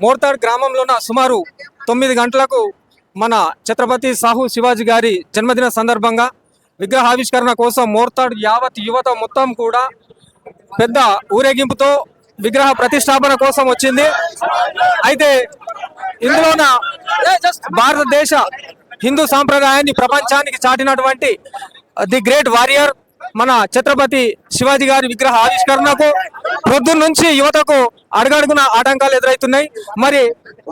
మోర్తాడ్ గ్రామంలోన సుమారు 9 గంటలకు మన ఛత్రపతి సాహు శివాజీ గారి జన్మదిన సందర్భంగా విగ్రహావిష్కరణ కోసం మోర్తాడ్ యావత్ యువత మొత్తం కూడా పెద్ద ఊరేగింపుతో విగ్రహ ప్రతిష్టాపన కోసం వచ్చింది. అయితే ఇందులోన భారతదేశ హిందూ సాంప్రదాయాన్ని ప్రపంచానికి చాటినటువంటి ది గ్రేట్ వారియర్ మన ఛత్రపతి శివాజీ గారి విగ్రహ ఆవిష్కరణకు పొద్దున్న నుంచి యువతకు అడుగడుగున ఆటంకాలు ఎదురవుతున్నాయి. మరి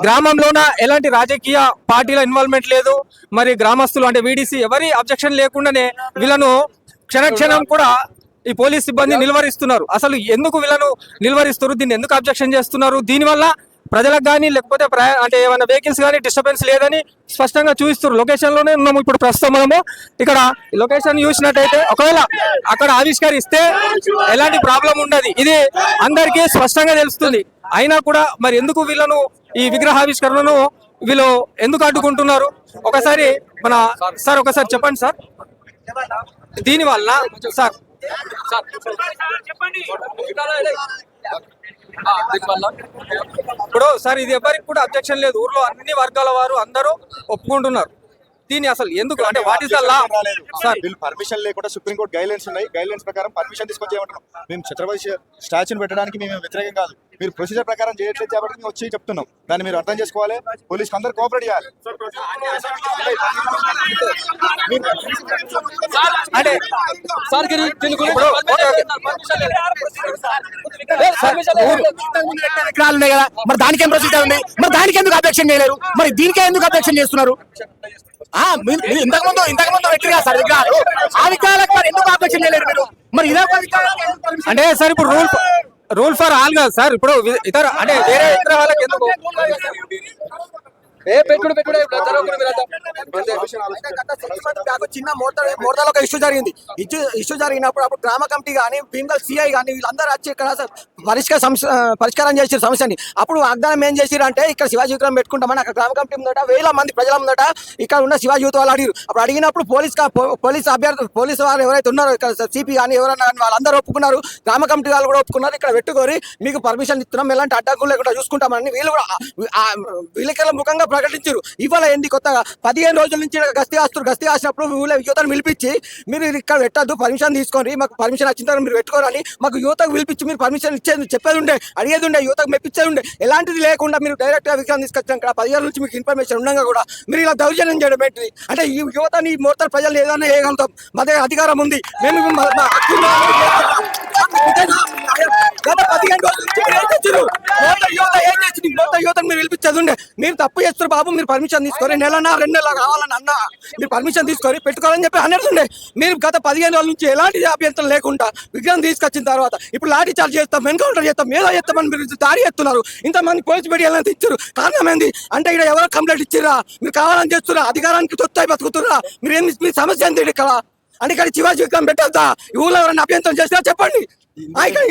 గ్రామంలోన ఎలాంటి రాజకీయ పార్టీల ఇన్వాల్వ్మెంట్ లేదు. మరి గ్రామస్తులు అంటే వీడీసీ ఎవరి అబ్జెక్షన్ లేకుండానే వీళ్ళను క్షణక్షణం కూడా ఈ పోలీస్ సిబ్బంది నిలువరిస్తున్నారు. అసలు ఎందుకు వీళ్ళను నిలువరిస్తున్నారు, దీన్ని ఎందుకు అబ్జెక్షన్ చేస్తున్నారు, దీనివల్ల ప్రజలకు కానీ లేకపోతే అంటే ఏమైనా వెహికల్స్ కానీ డిస్టర్బెన్స్ లేదని స్పష్టంగా చూపిస్తారు. లొకేషన్ లోనే ఉన్నాము ఇప్పుడు ప్రస్తుతం. మనము ఇక్కడ లొకేషన్ చూసినట్టయితే ఒకవేళ అక్కడ ఆవిష్కరిస్తే ఎలాంటి ప్రాబ్లం ఉండదు, ఇది అందరికీ స్పష్టంగా తెలుస్తుంది. అయినా కూడా మరి ఎందుకు వీళ్ళను ఈ విగ్రహావిష్కరణను వీళ్ళు ఎందుకు అడ్డుకుంటున్నారు? ఒకసారి మన సార్ ఒకసారి చెప్పండి సార్. దీనివల్ల సార్ ఇప్పుడు సార్ ఇది ఎవరికి కూడా అబ్జెక్షన్ లేదు, ఊర్లో అన్ని వర్గాల వారు అందరూ ఒప్పుకుంటున్నారు. దీన్ని అసలు ఎందుకు అంటే what is the law sir? వీళ్ళు పర్మిషన్ లేకుండా సుప్రీంకోర్టు గైడ్లైన్స్ ఉన్నాయి, గైడ్లైన్స్ ప్రకారం పర్మిషన్ తీసుకొచ్చి ఏమంటున్నాం. మేము ఛత్రపతి స్టాచ్యూని పెట్టడానికి మేము వ్యతిరేకం కాదు, మీరు ప్రొసీజర్ ప్రకారం చేయట్లేదు కాబట్టి మేము వచ్చి చెప్తున్నాం. దాన్ని మీరు అర్థం చేసుకోవాలి, పోలీసుకి అందరూ కోఆపరేట్ చేయాలి. అంటే విగ్రహాలు ఉన్నాయి కదా, మరి దానికి ఏం ప్రొసీజర్ ఉంది, మరి దానికి ఎందుకు అబ్జెక్షన్ చేయలేరు, మరి దీనికే ఎందుకు అబ్జెక్షన్ చేస్తున్నారు? ఇంతకుముందు పెట్టిగా సార్ విగ్రహాలు, ఆ విగ్రహాలకు మరి ఎందుకు అబ్జెక్షన్ చేయలేరు మీరు? మరి ఇదే అంటే సార్ ఇప్పుడు రూల్ ఫర్ ఆల్ కాదు సార్. ఇప్పుడు ఇతర అంటే వేరే విగ్రహాలకు ఎందుకు చిన్న మోర్తాలో ఒక ఇష్యూ జరిగింది. ఇష్యూ జరిగినప్పుడు అప్పుడు గ్రామ కమిటీ కానీ భీమగల్ సిఐ కానీ వీళ్ళందరూ వచ్చి ఇక్కడ పరిష్కారం చేసారు సమస్యని. అప్పుడు వాగ్దానం ఏం చేసారు అంటే ఇక్కడ శివాజీ విగ్రహం పెట్టుకుంటామని అక్కడ గ్రామ కమిటీ ముందట 1000 మంది ప్రజల ముందట ఇక్కడ ఉన్న శివాజీ యూత్ వాళ్ళు అడిగారు. అప్పుడు అడిగినప్పుడు పోలీసు వారు ఎవరైతే ఉన్నారో ఇక్కడ సిపి కానీ ఎవరన్నా కానీ వాళ్ళందరూ ఒప్పుకున్నారు, గ్రామ కమిటీ వాళ్ళు కూడా ఒప్పుకున్నారు. ఇక్కడ పెట్టుకొని మీకు పర్మిషన్ ఇస్తున్నాం, ఎలాంటి అడ్డంకులు లేకుండా చూసుకుంటామని వీళ్ళు కూడా వీళ్ళకెళ్ళ ముఖంగా ప్రకటించారు. ఇవాళ ఏంది కొత్తగా 15 రోజుల నుంచి గస్తీ కాసినప్పుడు యువతను పిలిపించి మీరు ఇక్కడ పెట్టద్దు, పర్మిషన్ తీసుకొని మాకు పర్మిషన్ వచ్చిన తర్వాత మీరు పెట్టుకోరని మాకు యువతకు పిలిపించి మీరు పర్మిషన్ ఇచ్చేది చెప్పేది ఉండే, అడిగేది ఉండే, యువతకు మెప్పించేది ఉండే. ఎలాంటిది లేకుండా మీరు డైరెక్ట్ గా విగ్రహం తీసుకొచ్చాం. ఇక్కడ 10 నుంచి మీకు ఇన్ఫర్మేషన్ ఉండగా కూడా మీరు ఇలా దౌర్జన్యం చేయడం ఏంటిది? అంటే ఈ యువతని మోర్తాడ్ ప్రజలు ఏదైనా చేయగలుగుతాం, మా దగ్గర అధికారం ఉంది. మేము గత 15 రోజుల నుంచి మీరు ఏం చేసారు? యువతను మీరు పిలిపించేది ఉండే. మీరు తప్పు చేస్తారు బాబు, మీరు పర్మిషన్ తీసుకొని 1 నెల 2 నెలలు కావాలని అన్నా మీరు పర్మిషన్ తీసుకొని పెట్టుకోవాలని చెప్పి అనేది. మీరు గత 15 రోజుల నుంచి ఎలాంటి అభ్యంతరం లేకుండా విగ్రహం తీసుకొచ్చిన తర్వాత ఇప్పుడు లాఠీ చార్జ్ చేస్తాం, ఎన్కౌంటర్ చేస్తాం, ఏదో చేస్తామని మీరు దాడి చేస్తున్నారు. ఇంతమంది పోలీసు మీడియాలను ఇచ్చారు. కారణం ఏంది అంటే ఇక్కడ ఎవరో కంప్లైంట్ ఇచ్చిరా, మీరు కావాలని చేస్తురా, అధికారానికి తొత్తాయి బతుకుతురా, మీరు ఏంది మీ సమస్య ఏంటి ఇక్కడ? అంటే ఇక్కడ శివాజీ విగ్రహం పెట్టద్దా? ఈ ఊళ్ళో ఎవరైనా అభ్యంతరం చేసినా చెప్పండి.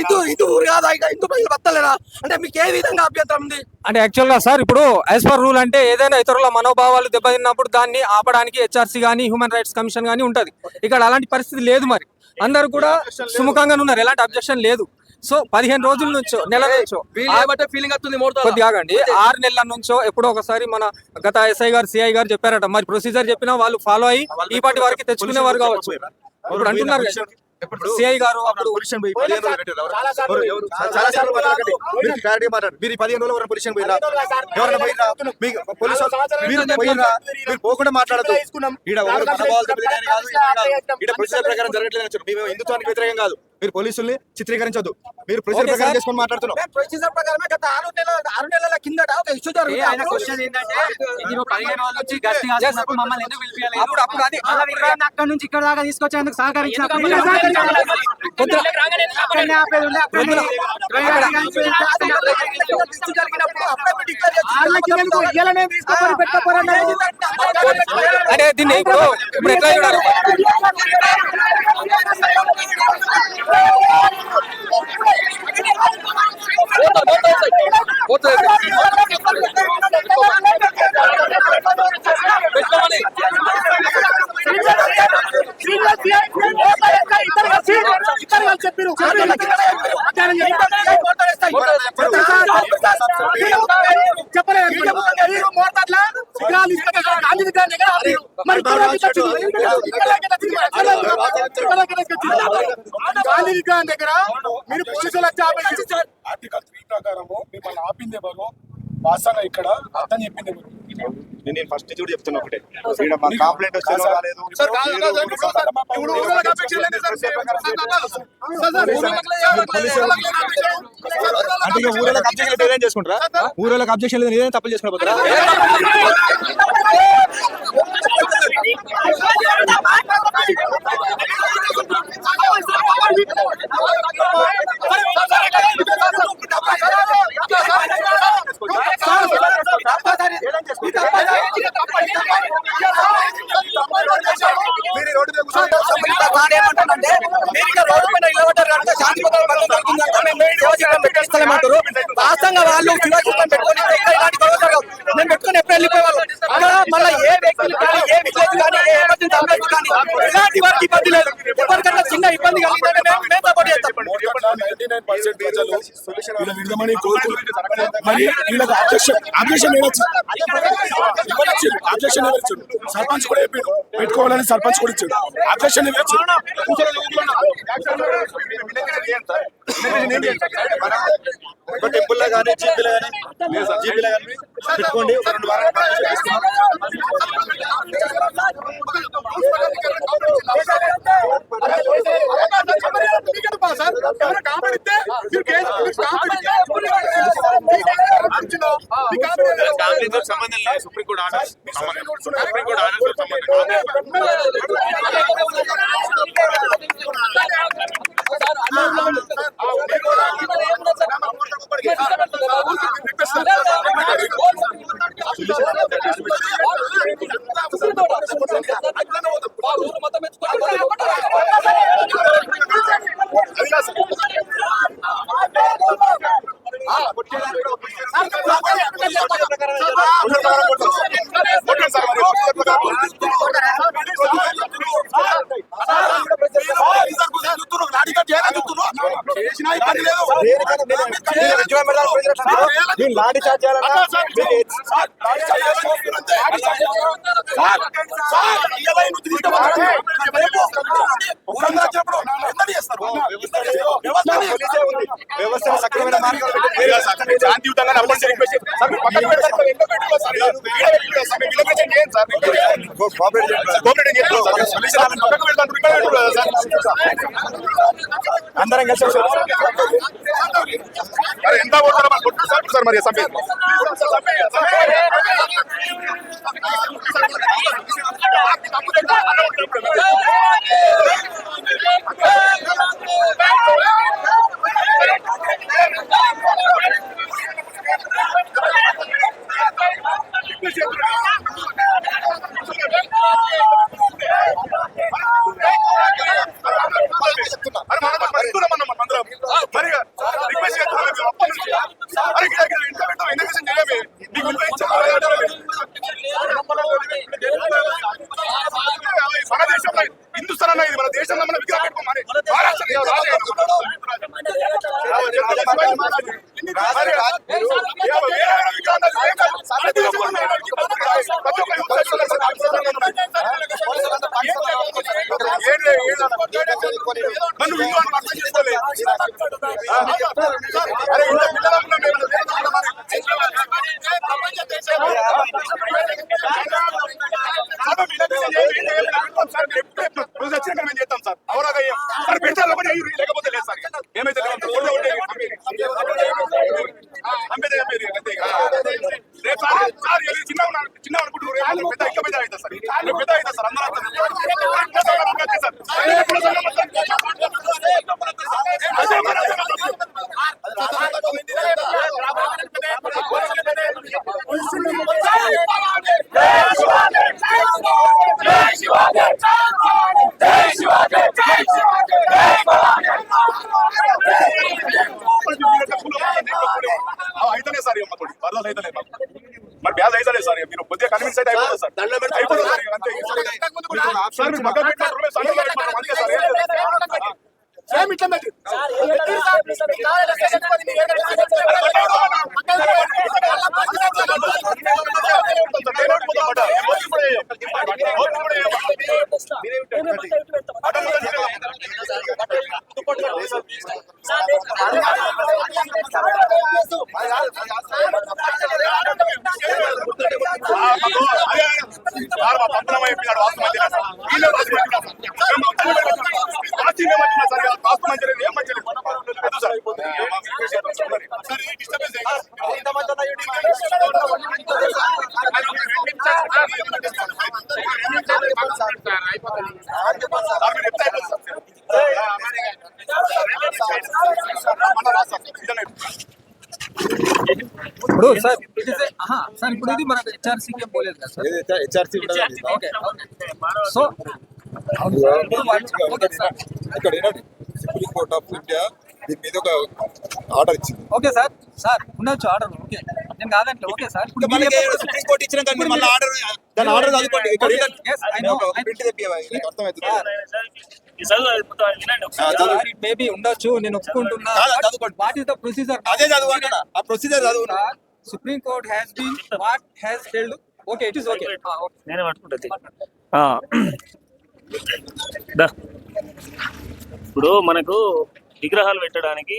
ఇది ఊరు కాదా? హిందూ ప్రజలు బతలేరా? అంటే మీకు ఏ విధంగా అభ్యంతరం ఉంది? అంటే యాక్చువల్ గా సార్ ఇప్పుడు యాజ్ పర్ రూల్ అంటే ఏదైనా ఇతరుల మనోభావాలు దెబ్బతిన్నప్పుడు దాన్ని ఆపడానికి హెచ్ఆర్సీ కానీ హ్యూమన్ రైట్స్ కమిషన్ కానీ ఉంటది. ఇక్కడ అలాంటి పరిస్థితి లేదు. మరి అందరూ కూడా సుముఖంగా ఉన్నారు, ఎలాంటి అబ్జెక్షన్ లేదు. సో 15 రోజుల నుంచో నెల నుంచో ఫీలింగ్ వస్తుంది. కొద్దిగా ఆగండి, 6 నెలల నుంచో ఎప్పుడో ఒకసారి మన గత ఎస్ఐ గారు సిఐ గారు చెప్పారట. మరి ప్రొసీజర్ చెప్పినా వాళ్ళు ఫాలో అయ్యి ఈ పాటి వరకు తెచ్చుకునేవారు కావచ్చు. ఇప్పుడు అంటున్నారు సిఐ గారు అప్పుడు మీరు 15 రోజులు పొజిషన్ పోయిరా, ఎవరైనా పోయిరా, మీరు పోకుండా మాట్లాడదు. ఇక్కడ ప్రొసీజర్ ప్రకారం జరగట్లేదు. మేము హిందుత్వానికి వ్యతిరేకం కాదు, మీరు పోలీసుల్ని చిత్రీకరించొద్దు. మీరు ప్రొసీజర్ ప్రకారం చేసుకొని మాట్లాడుతున్నాం. ప్రొసీజర్ ప్రకారమే గత 6 నెలల కిందట ఒక ఇష్యూ జరిగింది. అక్కడ నుంచి ఇక్కడ దాకా తీసుకొచ్చేందుకు సహకరించినప్పుడు అంటే దీన్ని ఇప్పుడు ఎట్లా చూడాలి? గాంధీ విగ్రహం దగ్గర మీరు పోలీసులు వచ్చి ఆపేసి ఆర్టికల్ 3 ప్రకారము మిమ్మల్ని ఆపింది ఎవరు వాస్తవంగా ఇక్కడ అతను చెప్పింది ఎవరు నేను ఫస్ట్ చూడు చెప్తున్నా ఒకటే ఇక్కడ మా కంప్లైంట్ వచ్చేదో రాలేదు ఇప్పుడు ఊరలకు అపేక్ష లేదు అంటే ఇక ఊరలకు అబ్జెక్షన్ లేదు ఏం చేసుకుంటారా ఊరలకు అబ్జెక్షన్ లేదు ఏదైనా తప్పులు చేసుకుని పోతారా ఏమంటానంటే మీరు ఇక రోడ్డు పైన నిలబడ్డారు కనుక శాంతి భద్రతలు భంగం కలుగుతుందంటే మేము శివశిఖరం పెట్టిస్తామంటారు. వాస్తవంగా వాళ్ళు శివశిఖరం పెట్టుకొని ఇక్కడ ఇలాంటి గొడవ జరగవు. మేము పెట్టుకొని ఎప్పుడు వెళ్ళిపోయేవాళ్ళు. అక్కడ మళ్ళీ ఏ వ్యక్తులు కానీ ఏ విలేజ్ కానీ ఏ ఎమర్జెన్సీ అంబులెన్స్ కానీ ఇలాంటి వారికి ఇబ్బంది లేదు. ఎవరికన్నా చిన్న ఇబ్బంది కలిగితే మేము సపోర్ట్ చేస్తాం. 99% ప్రజలు వీళ్ళ విడమని కోరుకుంటున్నారు. మరి వీళ్ళకి అబ్జెక్షన్ సర్పంచ్ కూడా చెప్పాడు పెట్టుకోవాలని సర్పంచ్ కూడా ఇచ్చాడు. అబ్జెక్షన్ టెంపుల్లో కానీ జీపీలో కానీ పెట్టుకోండి ఒక 2 వారాలు సంబంధం లేదు. Supreme court order supreme court order lathi charge చేయాలన్నా వ్యవస్థ సక్రమైన మార్గాలు శాంతియుతంగా అందరం కలిసి ఎంత సార్ మరి హిందుస్థాన్ అన్న ఇది మన దేశంలో మన విగ్రహం పెట్టుకోమని నన్ను హిందూ అని అర్థం చేసుకోలేదు. అరే ఇంత మేము చేస్తాం సార్. అవునా సార్ పెట్టాలి లేకపోతే లేదు సార్. ఏమైతే చిన్న అనుకుంటున్నారు పెద్ద ఇంకా పెద్ద అవుతుంది సార్. పెద్ద అవుతుంది సార్. అయితే సార్ పర్లేదు అయితే లేదు మరి బ్యాజ్ అయితే సార్. మీరు కొద్దిగా కన్విన్స్ అయితే అయిపోతుంది సార్. అయిపోతుంది సార్. అంతే సార్. మీరు మగ్గ పెట్టినట్టు సేమ్ ఇట్లా ఏమంటున్నారు సార్? కాస్త మంచిగా ఏం మంచిగా వద్దు సార్. సార్ ఈ డిస్టర్బెన్స్ ఇప్పుడు సార్ సార్ ఇప్పుడు ఇది మనకు హెచ్ఆర్సీకే పోలేదు కదా sir. HRC okay so okay sir ఇక్కడ ఏంటంటే సుప్రీం కోర్ట్ ఆఫ్ ఇండియా దీని మీద ఒక ఆర్డర్ ఇచ్చింది. ఓకే సార్ సార్ ఉండొచ్చు ఆర్డర్ ఓకే నేను కాదంటే ఓకే సార్ ఇప్పుడు మీరు చెప్పే- సుప్రీం కోర్ట్ ఇచ్చిన కానీ మళ్ళీ ఆర్డర్ దాని ఆర్డర్ చదువుకోండి. ఇక్కడ ఏంటంటే Yes, I know. ప్రింట్ తెప్పియవా అర్థమవుతుంది. సార్ మేబీ ఉండొచ్చు నేను ఒప్పుకుంటున్నా కాదు, చదువుకోండి. వాట్ ఈస్ ద ప్రొసీజర్ అదే చదువు అక్కడ ఆ ప్రొసీజర్ చదువు. Supreme Court has been what has telled okay it is okay నేనే పట్టుకుంటుంది ఇప్పుడు మనకు విగ్రహాలు పెట్టడానికి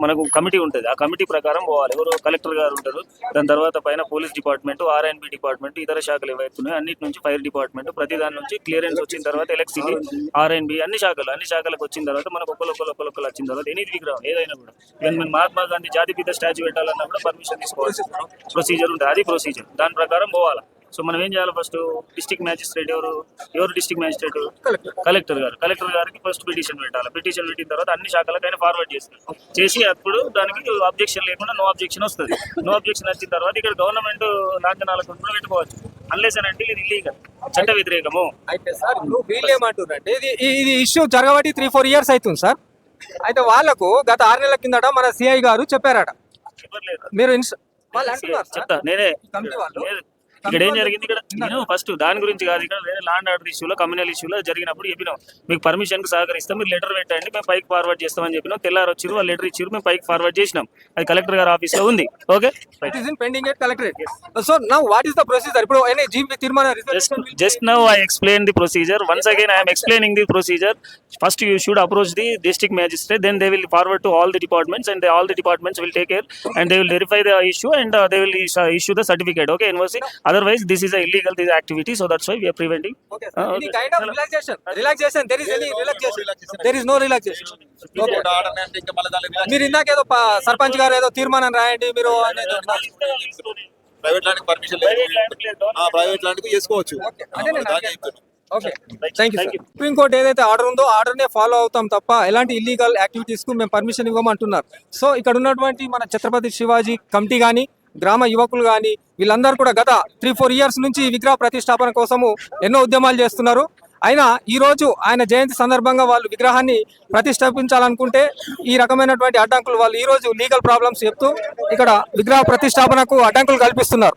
మనకు కమిటీ ఉంటుంది. ఆ కమిటీ ప్రకారం పోవాలి. ఎవరు కలెక్టర్ గారు ఉంటారు, దాని తర్వాత పైన పోలీస్ డిపార్ట్మెంట్, ఆర్ఎన్బి డిపార్ట్మెంట్, ఇతర శాఖలు ఏవైతున్నాయో అన్నిటి నుంచి ఫైర్ డిపార్ట్మెంట్, ప్రతి దాని నుంచి క్లియరెన్స్ వచ్చిన తర్వాత ఎలక్ట్రిసిటీ, ఆర్ఎన్బి అన్ని శాఖలకు వచ్చిన తర్వాత మనకు ఒక్కొక్కరు వచ్చిన తర్వాత ఎనీ విగ్రహం ఏదైనా కూడా ఈవెన్ మేము మహాత్మా గాంధీ జాతిపిత స్టాచ్యూ పెట్టాలన్నా కూడా పర్మిషన్ తీసుకోవాల్సి ప్రొసీజర్ ఉంటుంది. అది ప్రొసీజర్, దాని ప్రకారం పోవాలి. సో మనం ఏం చేయాలి? ఫస్ట్ డిస్ట్రిక్ట్ మ్యాజిస్ట్రేట్ ఎవరు డిస్ట్రిక్ట్ మ్యాజిస్ట్రేట్ కలెక్టర్ గారికి ఫస్ట్ పిటిషన్ పెట్టాలి. పిటిషన్ పెట్టిన తర్వాత అన్ని శాఖలకైనా ఫార్వర్డ్ చేసి అప్పుడు దానికి అబ్జెక్షన్ లేకుండా నో అబ్జెక్షన్ వస్తుంది. నో అబ్జెక్షన్ వచ్చిన తర్వాత ఇక్కడ గవర్నమెంట్ లాంఛనాలకు కూడా పెట్టుకోవచ్చు. అన్లెస్ అని అంటే ఇది ఇల్లీగల్, చట్ట వ్యతిరేకము. అయితే సార్ ఇప్పుడు వీళ్ళు ఏమంటున్నారంటే ఇది ఇష్యూ జరగబట్టి 3-4 years అవుతుంది సార్. అయితే వాళ్ళకు గత 6 నెలల కిందట మన సిఐ గారు చెప్పారట. చెప్పలేదు. మీరు వాళ్ళు అంటున్నారు సార్. చెప్తా నేనే. కమిటీ వాళ్ళు లేదు. ఇక్కడ ఏం జరిగింది? ఇక్కడ నేను ఫస్ట్ దాని గురించి కాదు, ఇక్కడ వేరే ల్యాండ్ ఆర్డర్ ఇష్యూలో కమ్యూనల్ ఇష్యూలో జరిగినప్పుడు చెప్పినాం మీకు పర్మిషన్ కి సహకరిస్తాం, మీరు లెటర్ పెట్టండి, మేము పైకి ఫార్వర్డ్ చేస్తామని చెప్పినాం. తెల్లారు వచ్చారు, వాళ్ళు లెటర్ ఇచ్చారు, మేము పైకి ఫార్వర్డ్ చేసినాం. అది కలెక్టర్ గారి ఆఫీస్ లో ఉంది. Okay, it is in pending at collectorate. So now what is the procedure? ఇప్పుడు ఎనీ జీపీ తీర్మానం just now I explained the procedure. Once again I am explaining the procedure. First you should approach the district magistrate, then they will forward to all the departments, and all the departments will take care and they will verify the issue, and they will issue the certificate. Okay, NOC. Otherwise this is a illegal, this activity, so that's why we are preventing. Okay, any kind of relaxation there is any relaxation? There is no relaxation. Okay, order అంటే ఇంకా మళ్ళీ దాని మీరు ఇందాకేదో సర్పంచ్ గారు ఏదో తీర్మానం రాయండి మీరు అనేది ప్రైవేట్ ల్యాండ్ పర్మిషన్ లేదు. ప్రైవేట్ ల్యాండ్ కు చేసుకోవచ్చు. అదే నేను దాన్ని చెప్తున్నా. Okay thank you. Supreme court ఏదైతే ఆర్డర్ ఉందో ఆర్డర్నే ఫాలో అవుతాం తప్ప ఎలాంటి ఇల్లీగల్ యాక్టివిటీస్ కు మేము పర్మిషన్ ఇవ్వమంటున్నారు. సో ఇక్కడ ఉన్నటువంటి మన ఛత్రపతి శివాజీ కమిటీ కానీ గ్రామ యువకులు కానీ వీళ్ళందరూ కూడా గత 3-4 years నుంచి విగ్రహ ప్రతిష్టాపన కోసము ఎన్నో ఉద్యమాలు చేస్తున్నారు. అయినా ఈ రోజు ఆయన జయంతి సందర్భంగా వాళ్ళు విగ్రహాన్ని ప్రతిష్టాపించాలనుకుంటే ఈ రకమైనటువంటి అడ్డంకులు వాళ్ళు ఈ రోజు లీగల్ ప్రాబ్లమ్స్ చెప్తూ ఇక్కడ విగ్రహ ప్రతిష్టాపనకు అడ్డంకులు కల్పిస్తున్నారు.